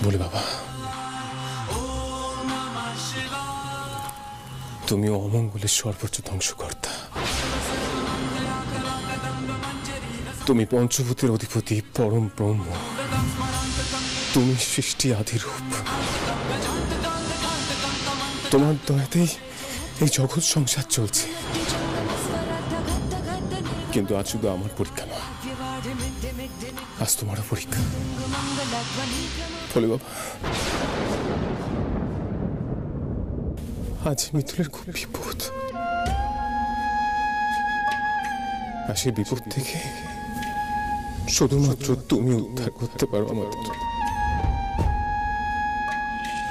বলে বাবা, তুমি অমঙ্গলের সর্বোচ্চ ধ্বংসকর্তা। তুমি পঞ্চভূতের অধিপতি, পরম ব্রহ্ম। তুমি সৃষ্টি আদি রূপ। তোমার দয়াতেই এই জগৎ সংসার চলছে। কিন্তু আজ শুধু আমার পরীক্ষা নয়, আজ তোমারও পরীক্ষা। বলে বাবা, আজ মিতুলের খুব বিপদ। আর সেই বিপদ থেকে শুধুমাত্র তুমি উদ্ধার করতে পারো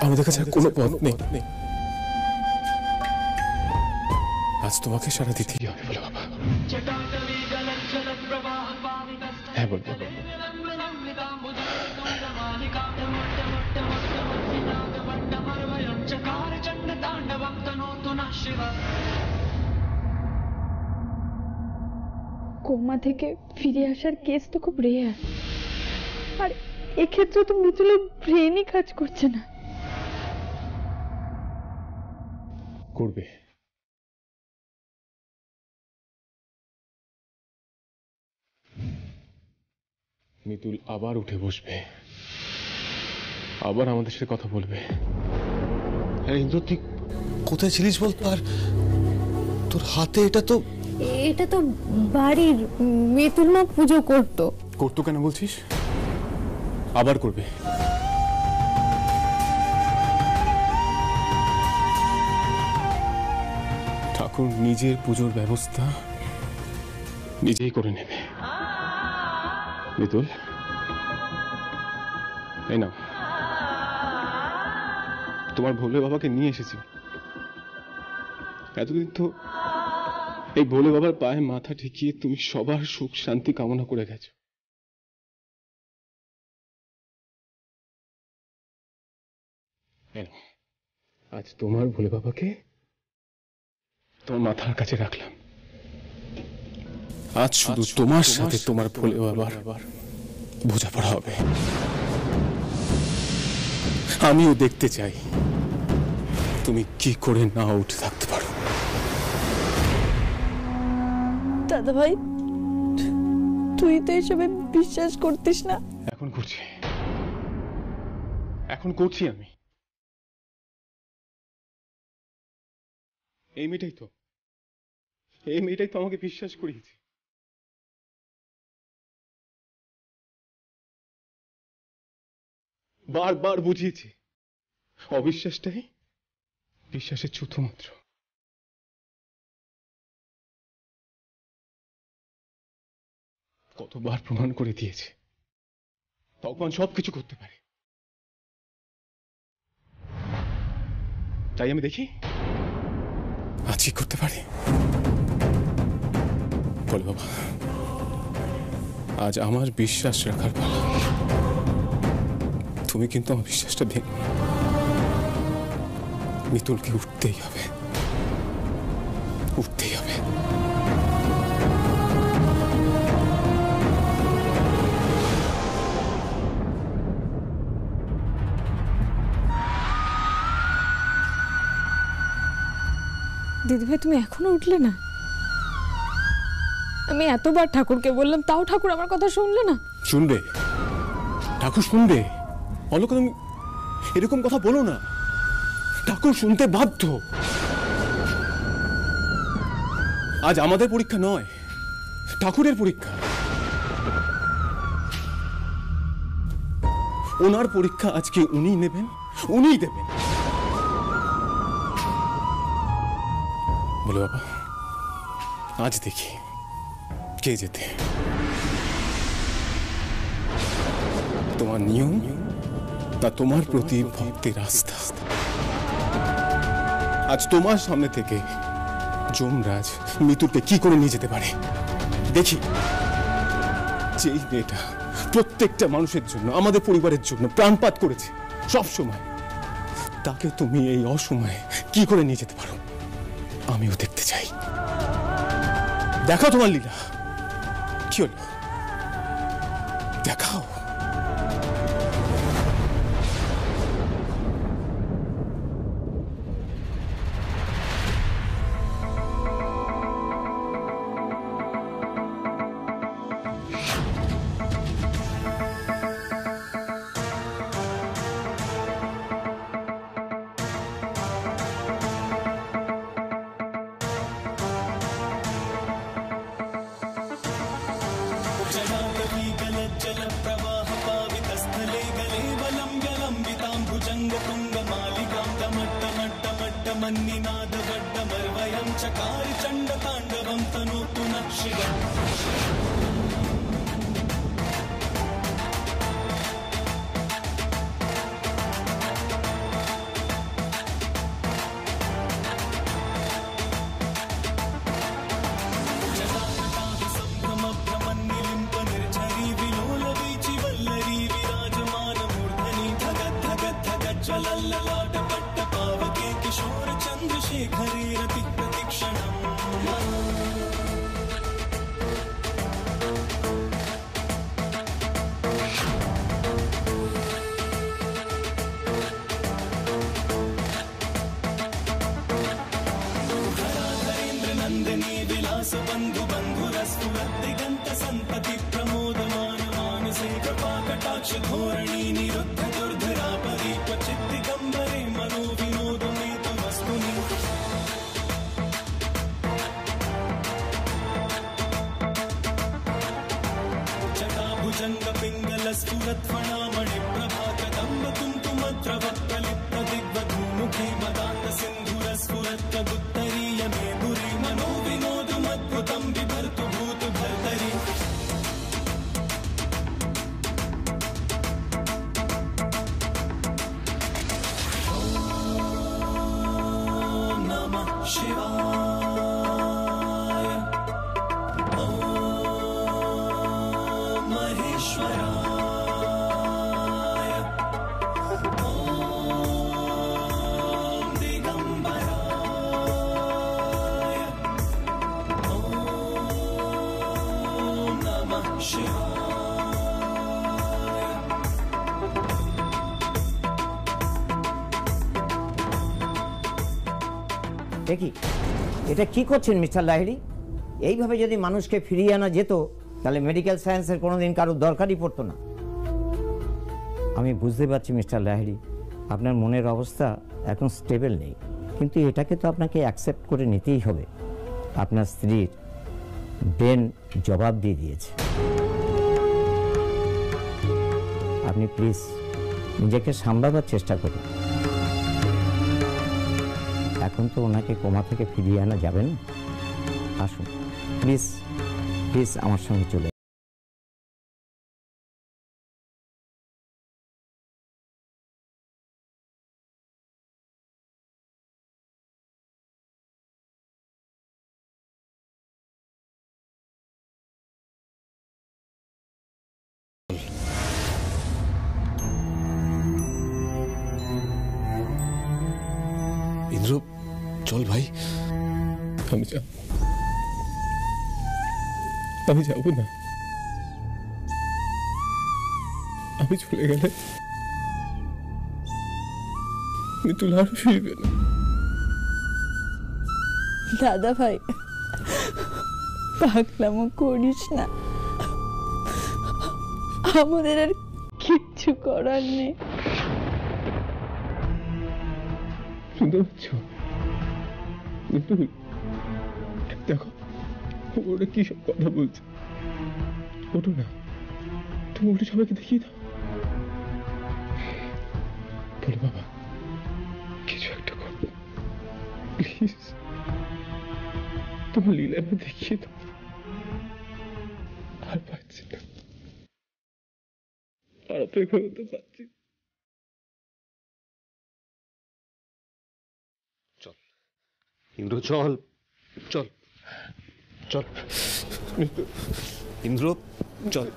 আমাদের কাছে আর কোনো পথ নেই। আজ তোমাকে সারা দিতেই হবে। বলে বাবা, হ্যাঁ বল বাবা। কোমা থেকে ফিরে আসার কেস তো খুব রেয়ার, আর এক্ষেত্রে তো মিতুলের ব্রেনই কাজ করছে না। করবে। মিতুল আবার উঠে বসবে, আবার আমাদের সাথে কথা বলবে। হ্যাঁ ইন্দ্র, তুই কোথায় ছিলিস বল? আর তোর হাতে এটা তো বাড়ির মিতুল মা পুজো করতো। করতো কেন বলছিস? আবার করবে। ঠাকুর নিজের পুজোর ব্যবস্থা নিজেই করে নেবে। মিতুল, এই নাও, তোমার ভোলে বাবাকে নিয়ে এসেছি। এতদিন তো এই ভোলে বাবার পায়ে মাথা ঠেকিয়ে তুমি সবার সুখ শান্তি কামনা করে গেছো। আজ তোমার ভোলে বাবাকে তোমার মাথার কাছে রাখলাম। আজ শুধু তোমার সাথে তোমার ভোলে বাবার বোঝাপড়া হবে। আমিও দেখতে চাই তুমি কি করে না উঠে থাকতে পারো। দাদা ভাই, তুই তো এসবে বিশ্বাস করতিস না। এখন করছি, এখন করছি আমি। এই মেয়েটাই তো আমাকে বিশ্বাস করিয়েছে। বারবার বুঝিয়েছে অবিশ্বাসটাই বিশ্বাসের চতুর্থ মাত্র। কতবার প্রমাণ করে দিয়েছে ভগবান সবকিছু করতে পারে। তাই আমি দেখি আজ কি করতে পারি। বল বাবা, আজ আমার বিশ্বাস রাখার পালা। তুমি কিন্তু আমার বিশ্বাসটা ভেঙো না। মিতুলকে উঠতেই হবে, উঠতেই হবে। দিদিভাই, তুমি এখনো উঠলে না? আমি এতবার ঠাকুরকে বললাম, তাও ঠাকুর আমার কথা শুনলে না। শুনবে, ঠাকুর শুনবে। অলকা, তুমি এরকম কথা বলো না। ঠাকুর শুনতে বাধ্য। আজ আমাদের পরীক্ষা নয়, ঠাকুরের পরীক্ষা। ওনার পরীক্ষা আজকে উনিই নেবেন, উনিই দেবেন। বলে বাবা, আজ দেখি কে যেতে। তোমার নিয়ম তা তোমার প্রতি ভক্তের আস্থা। আজ তোমার সামনে থেকে যমরাজ মিতুলকে কি করে নিয়ে যেতে পারে দেখি। যেই মেয়েটা প্রত্যেকটা মানুষের জন্য, আমাদের পরিবারের জন্য প্রাণপাত করেছে সব সময়, তাকে তুমি এই অসময়ে কি করে নিয়ে যেতে পারো আমিও দেখতে চাই। দেখাও তোমার লীলা। কি হলো? দেখাও। দেখি এটা কি করছেন মিস্টার লাহিড়ী? এইভাবে যদি মানুষকে ফিরিয়ে আনা যেত তাহলে মেডিকেল সায়েন্সের কোনোদিন কারোর দরকারই পড়তো না। আমি বুঝতে পারছি মিস্টার লাহিড়ী, আপনার মনের অবস্থা এখন স্টেবল নেই, কিন্তু এটাকে তো আপনাকে অ্যাকসেপ্ট করে নিতেই হবে। আপনার স্ত্রীর ব্রেন জবাব দিয়ে দিয়েছে। আপনি প্লিজ নিজেকে সামলাবার চেষ্টা করুন। এখন তো ওনাকে কোমা থেকে ফিরিয়ে আনা যাবে না। আসুন প্লিজ, প্লিজ আমার সঙ্গে চলে। ইন্দ্র চল ভাই। আমি যাবো না। আমি চলে গেলে মিতুল আর ফিরবে না। দাদা ভাই পাগলামো করিস না, আমাদের আর কিচ্ছু করার নেই। শুনতে পাচ্ছ মিতুল? দেখো ওরা কি সব কথা বলছে। ওঠো না, তুমি উঠে সবাইকে দেখিয়ে দাও। বলো বাবা কিছু একটা করো প্লিজ। তোমার লীলাটা দেখিয়ে দাও। আর পাচ্ছি না, আর অপেক্ষা করতে পারছি। চল ইন্দ্র, চল চল চল ইন্দ্র, চল।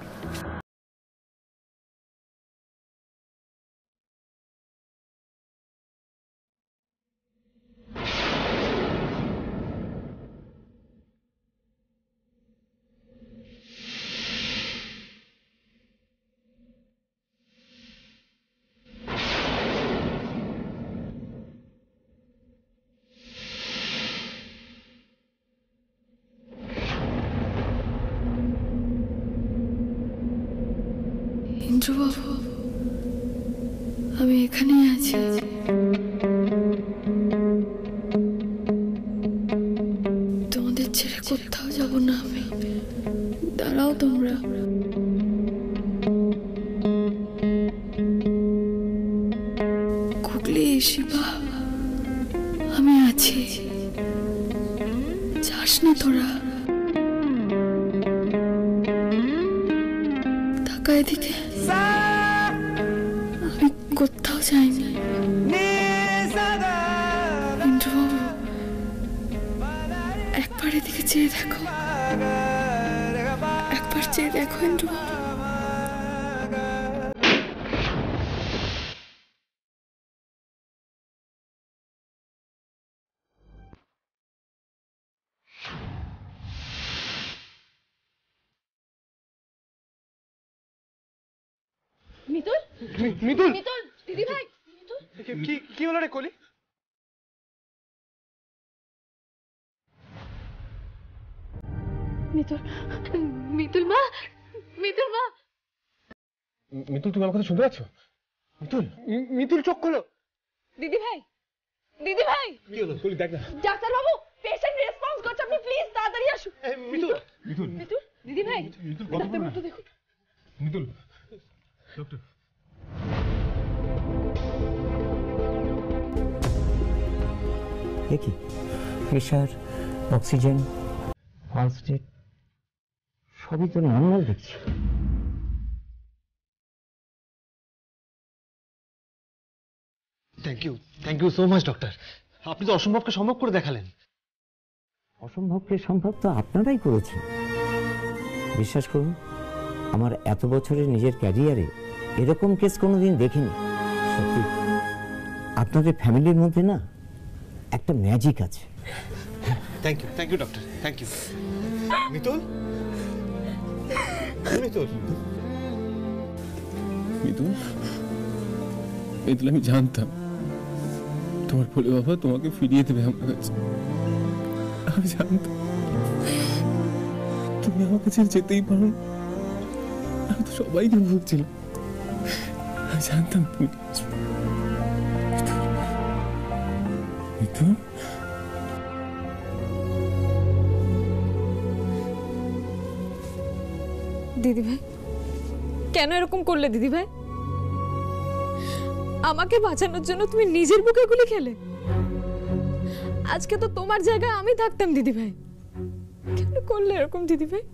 ইন্দ্রবাবু, আমি এখানেই আছি। তোমাদের ছেড়ে কোথাও যাব না আমি। দাঁড়াও তোমরা। বলছি, যাস না তোরা। তাকা এদিকে, আমি কোথাও যাইনি। ইন্দ্রবাবু, একবার এদিকে চেয়ে দেখো, একবার চেয়ে দেখো ইন্দ্রবাবু। মিতুল, মিতুল মিতুল, দিদি ভাই, মিতুল, কি হলো রে কলি? মিতুল, মিতুল মা, মিতুল মা। মিতুল, তুমি আমার কথা শুনতে পাচ্ছ? মিতুল, মিতুল চোখ খোলো। দিদি ভাই, দিদি ভাই, কি হলো? কলি দেখ না। ডাক্তার বাবু, পেশেন্ট রেসপন্স করছে, আপনি প্লিজ তাড়াতাড়ি আসুন। মিতুল, মিতুল, মিতুল, দিদি ভাই, মিতুল, ডাক্তার বাবু দেখুন। মিতুল, ডক্টর। দেখি প্রেশার, অক্সিজেন, পালস রেট সবই তো নর্মাল দেখছি। Thank you so much doctor. আপনি তো অসম্ভবকে সম্ভব করে দেখালেন। অসম্ভবকে সম্ভব তো আপনারাই করেছেন। বিশ্বাস করুন, আমার এত বছরের নিজের ক্যারিয়ারে এরকম কেস কোনোদিন দেখিনি। সত্যি আপনাদের ফ্যামিলির মধ্যে না একটা ম্যাজিক আছে। Thank you doctor, thank you. Mitul, Mitul, Mitul, Mitul, আমি জানতাম তোমার বলে বাবা তোমাকে ফিরিয়ে দেবে আমার কাছে। আমি জানতাম তুমি আমার কাছে যেতেই পারো। আমি তো সবাইকে ভুগছিলাম, আমি জানতাম তুমি আসবে। মিতুল, দিদি ভাই, কেন এরকম করলে দিদি ভাই? আমাকে বাঁচানোর জন্য তুমি নিজের বুকে গুলি খেলে। আজকে তো তোমার জায়গায় আমি থাকতাম দিদি ভাই। কেন করলে এরকম দিদি ভাই?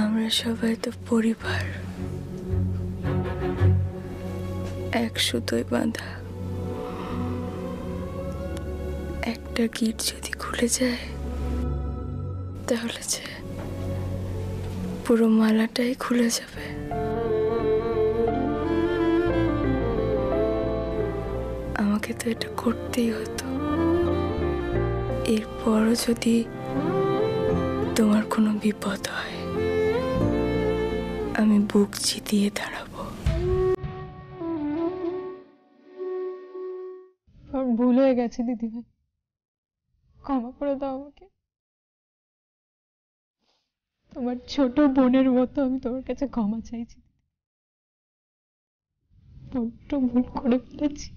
আমরা সবাই তো পরিবার, এক সুতোয় বাঁধা। একটা গিট যদি খুলে যায় তাহলে যে পুরো মালাটাই খুলে যাবে। আমাকে তো এটা করতেই হতো। এরপরও যদি তোমার কোনো বিপদ হয়, আমি বুক চিতিয়ে দাঁড়াবো। ভুল হয়ে গেছে দিদি ভাই, ক্ষমা করে দাও আমাকে। তোমার ছোট বোনের মতো আমি তোমার কাছে ক্ষমা চাইছি। বড্ড ভুল করে ফেলেছি।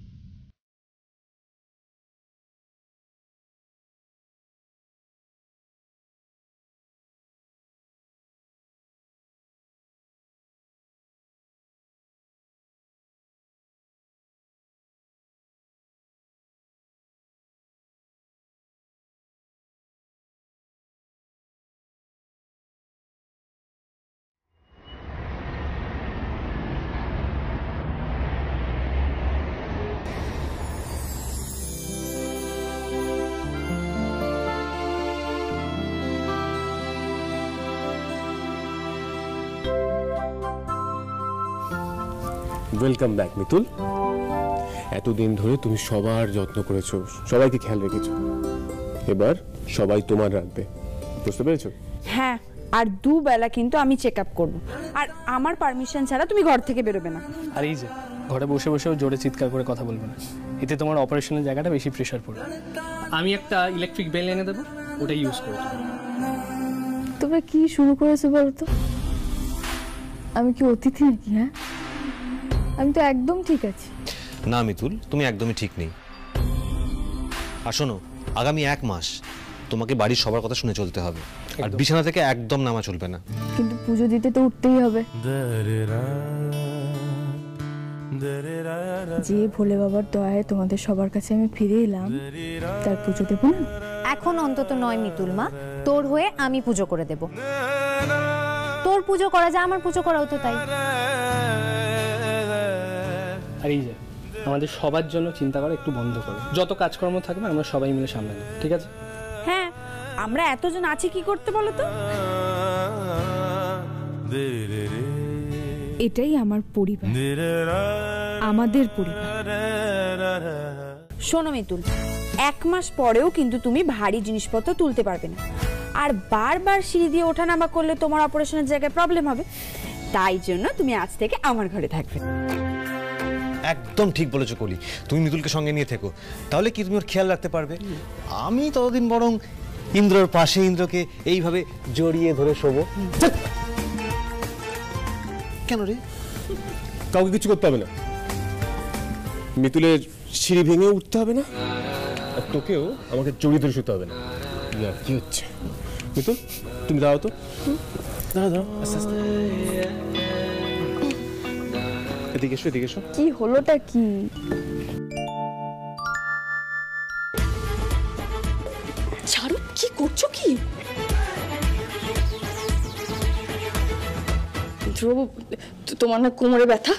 Welcome back Mitul. এতদিন ধরে তুমি সবার যত্ন করেছো, সবাইকে খেয়াল রেখেছো, এবার সবাই তোমার রাখবে, বুঝতে পেরেছো? হ্যাঁ, আর দুবেলা কিন্তু আমি চেক আপ করবো, আর আমার পারমিশন ছাড়া তুমি ঘর থেকে বেরোবে না। আর এই যে ঘরে বসে বসেও জোরে চিৎকার করে কথা বলবে না, এতে তোমার অপারেশনের জায়গাটা বেশি প্রেশার পড়বে। আমি একটা ইলেকট্রিক বেল এনে দেবো, ওটা ইউজ করো। তোমরা কি শুরু করেছো বলতো? আমি কি অতিথি নাকি? হ্যাঁ, আমি তো একদম ঠিক আছি। না মিতুল, তুমি একদমই ঠিক নেই। আর শোনো, আগামী 1 মাস তোমাকে বাড়ির সবার কথা শুনে চলতে হবে, আর বিছানা থেকে একদম নামা চলবে না। কিন্তু পুজো দিতে তো উঠতেই হবে। যে ভোলে বাবার দয়ায় তোমাদের সবার কাছে আমি ফিরে এলাম, তার পুজো দেবো না? এখন অন্তত নয় মিতুল মা, তোর হয়ে আমি পুজো করে দেব। তোর পুজো করা যা আমার পুজো করাও তো তাই। আর এই যে আমাদের সবার জন্য চিন্তা করা একটু বন্ধ করো। যত কাজকর্ম থাকবে আমরা সবাই মিলে সামলে নেব, ঠিক আছে? হ্যাঁ, আমরা এতজন আছি, কি করতে বলো তো? এটাই আমার পরিবার, আমাদের পরিবার। শোনো মিতুল, 1 মাস পরেও কিন্তু তুমি ভারী জিনিসপত্র তুলতে পারবে না, আর বারবার সিঁড়ি দিয়ে ওঠা নামা করলে তোমার অপারেশনের জায়গায় প্রবলেম হবে। তাই জন্য তুমি আজ থেকে আমার ঘরে থাকবে। একদম ঠিক বলেছো কলি, তুমি মিতুলকে সঙ্গে নিয়ে থেকো, তাহলে কি তুমি ওর খেয়াল রাখতে পারবে। আমি ততদিন বরং ইন্দ্রর পাশে ইন্দ্রকে এইভাবে জড়িয়ে ধরে শোবো। কেন রে? কাউকে কিছু করতে হবে না, মিতুলের সিঁড়ি ভেঙে উঠতে হবে না, আর তোকেও আমাকে জড়িয়ে ধরে শুতে হবে না। কি হচ্ছে মিতুল, তুমি দাও তো, দাও আস্তে আস্তে, এদিকে এসো, এদিকে এসো। কি হলোটা কি? ছাড়ো, কি করছো কি? ধ্রুব, তোমার না কোমরে ব্যথা?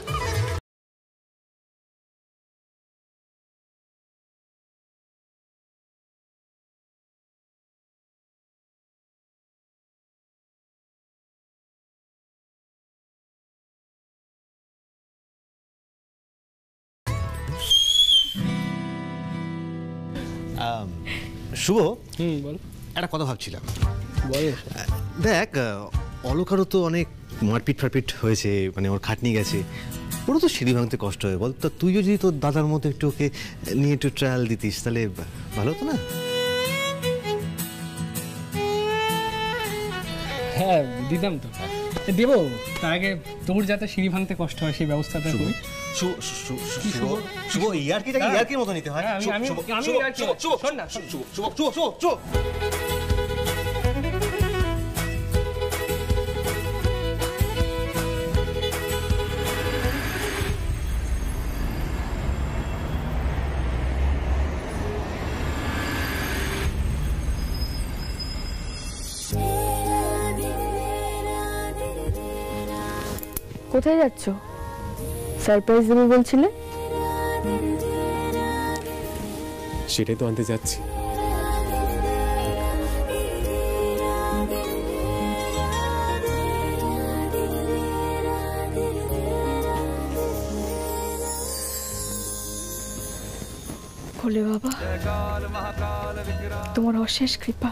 শুভ, বল। একটা কথা ভাবছিলাম। বল। দেখ, অলকারও তো অনেক মারপিট ফারপিট হয়েছে, মানে ওর খাটনি গেছে, ওরও তো সিঁড়ি ভাঙতে কষ্ট হয়। বল, তা তুইও যদি তোর দাদার মতো একটু ওকে নিয়ে একটু ট্রায়াল দিতিস তাহলে ভালো হতো না? হ্যাঁ, দিতাম তো, দেবো। তার আগে তোর যাতে সিঁড়ি ভাঙতে কষ্ট হয় সেই ব্যবস্থাটা করি। শুভ, ইয়ার্কিটাকে ইয়ার্কির মতো নিতে হয়। শোন না, কোথায় যাচ্ছ? সারপ্রাইজ দেবো বলছিলে। সেটাই তো আনতে যাচ্ছি। ভোলে বাবা, তোমার অশেষ কৃপা,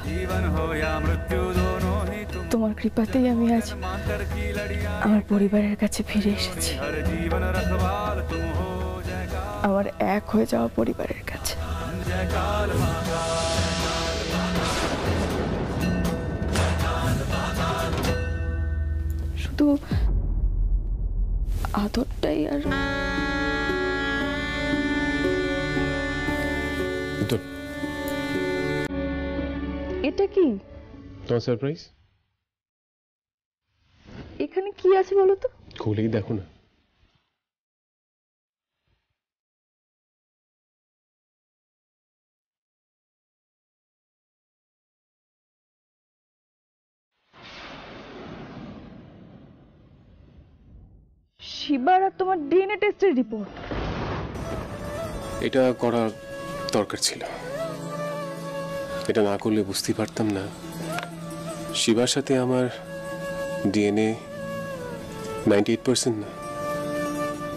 তোমার কৃপাতেই আমি আজ আমার পরিবারের কাছে ফিরে এসেছি, আমার এক হয়ে যাওয়া পরিবারের কাছে। শুধু আদরটাই আর এটা কি তোমার সারপ্রাইজ? এখানে কি আছে বলো তো? খুলেই দেখো না। শিবার আর তোমার ডিএনএ টেস্টের রিপোর্ট। এটা করার দরকার ছিল, এটা না করলে বুঝতেই পারতাম না শিবার সাথে আমার ডিএনএ 98% না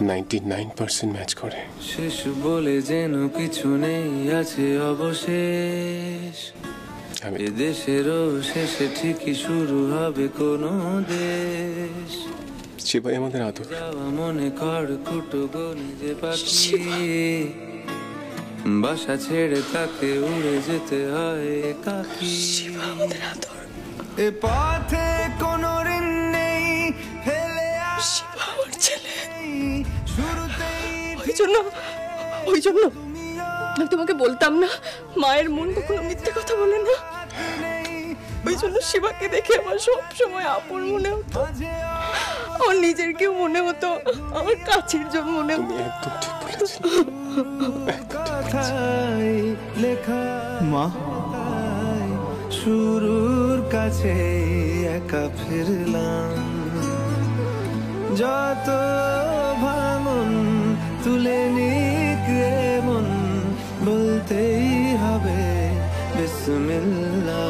99% ম্যাচ করে। শেষ বলে যেন কিছু নেই, আছে অবশেষ। এ দেশেরও শেষে ঠিকই শুরু হবে কোনো দেশ। শিবাই আমাদের আদর। মনে কর কুটো গনি যে পাখি, বাসা ছেড়ে তাকে উড়ে যেতে হয় একাকী। এ পথে কোনো ঋণ নেই, ফেলে আমার ছেলে। ওই জন্য আমি তোমাকে বলতাম না, মায়ের মন কখনো মিথ্যে কথা বলে না। ওই জন্য শিবাকে দেখে আমার সব সময় আপন মনে হতো। আমার নিজের কেউ মনে হতো, আমার কাছের জন মনে হতো। একদম ঠিক বলেছি মা। শুরুর কাছে একা ফিরলাম, যত ভাঙন তুলে নিক মন, বলতেই হবে বিসমিল্লাহ।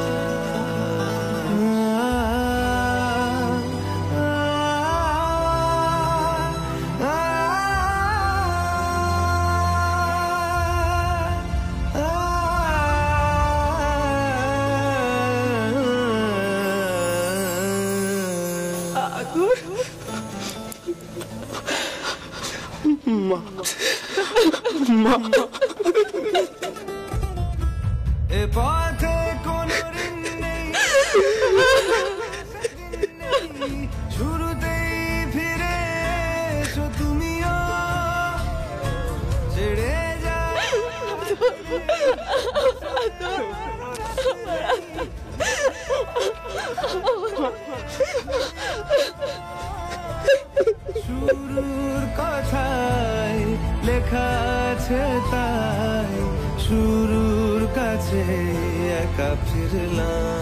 এ পথে কোনো ঋণ নেই, শুরুতেই ফিরে এসো তুমিও, ছেড়ে যা শুরুর কথায় লেখা আছে তাই, শুরুর কাছে একা ফিরলাম।